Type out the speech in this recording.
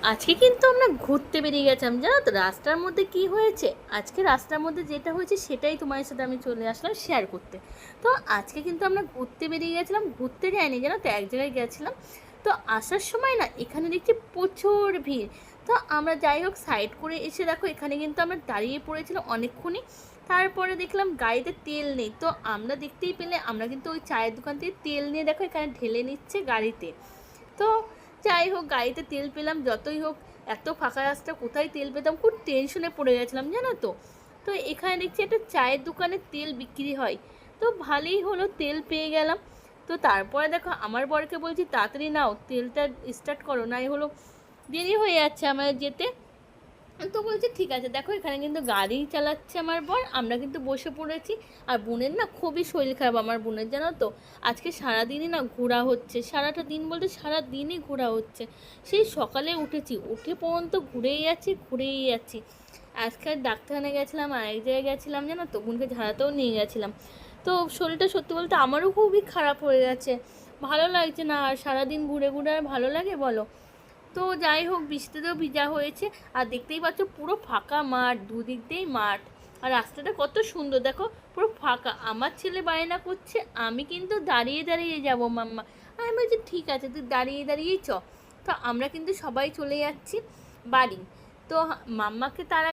আজকে কিন্তু আমরা ঘুরতে বেরিয়ে গেছিলাম, জানো তো রাস্তার মধ্যে কি হয়েছে। আজকে রাস্তার মধ্যে যেটা হয়েছে সেটাই তোমার সাথে আমি চলে আসলাম শেয়ার করতে। তো আজকে কিন্তু আমরা ঘুরতে বেরিয়ে গেছিলাম, ঘুরতে যাইনি জানো তো, এক জায়গায় গেছিলাম। তো আসার সময় না এখানে দেখছি প্রচুর ভিড়। তো আমরা যাই হোক সাইড করে এসে দেখো এখানে কিন্তু আমরা দাঁড়িয়ে পড়েছিলাম অনেকক্ষণই। তারপরে দেখলাম গাড়িতে তেল নেই, তো আমরা দেখতেই পেলে আমরা কিন্তু ওই চায়ের দোকান থেকে তেল নিয়ে দেখো এখানে ঢেলে নিচ্ছে গাড়িতে। তো যাই হোক গাড়িতে তেল পেলাম, যতই হোক এত ফাঁকা রাস্তা কোথায় তেল পেতাম, খুব টেনশনে পড়ে গেছিলাম জানো তো। তো এখানে দেখছি একটা চায়ের দোকানে তেল বিক্রি হয়, তো ভালোই হলো তেল পেয়ে গেলাম। তো তারপরে দেখো আমার বরকে বলছি তাড়াতাড়ি নাও তেলটা স্টার্ট করো, নাই হলো দেরি হয়ে যাচ্ছে আমার যেতে। তো বলছে ঠিক আছে। দেখো এখানে কিন্তু গাড়ি চালাচ্ছে আমার বর, আমরা কিন্তু বসে পড়েছি। আর বোনের না খুবই শরীর খারাপ, আমার বোনের জানো তো। আজকে সারাদিনই না ঘোরা হচ্ছে, সারাটা দিন বলতে সারা দিনই ঘোরা হচ্ছে। সেই সকালে উঠেছি, উঠে পর্যন্ত ঘুরেই যাচ্ছি ঘুরেই যাচ্ছি। আজকে ডাক্তারখানে গেছিলাম, আরেক জায়গায় গেছিলাম জানো তো, বোনকে ঝাড়াতেও নিয়ে গেছিলাম। তো শরীরটা সত্যি বলতে আমারও খুবই খারাপ হয়ে গেছে, ভালো লাগছে না। আর সারাদিন ঘুরে ঘুরে আর ভালো লাগে বলো। তো যাই হোক বৃষ্টিতেও ভিজা হয়েছে। আর দেখতেই পাচ্ছ পুরো ফাঁকা মাঠ, দুদিক দিয়েই মাঠ। আর রাস্তাটা কত সুন্দর দেখো, পুরো ফাঁকা। আমার ছেলে বায়না করছে আমি কিন্তু দাঁড়িয়ে দাঁড়িয়ে যাব মাম্মা। আমি বলছি ঠিক আছে তুই দাঁড়িয়ে দাঁড়িয়েই চ। তো আমরা কিন্তু সবাই চলে যাচ্ছি বাড়ি। তো মাম্মাকে তার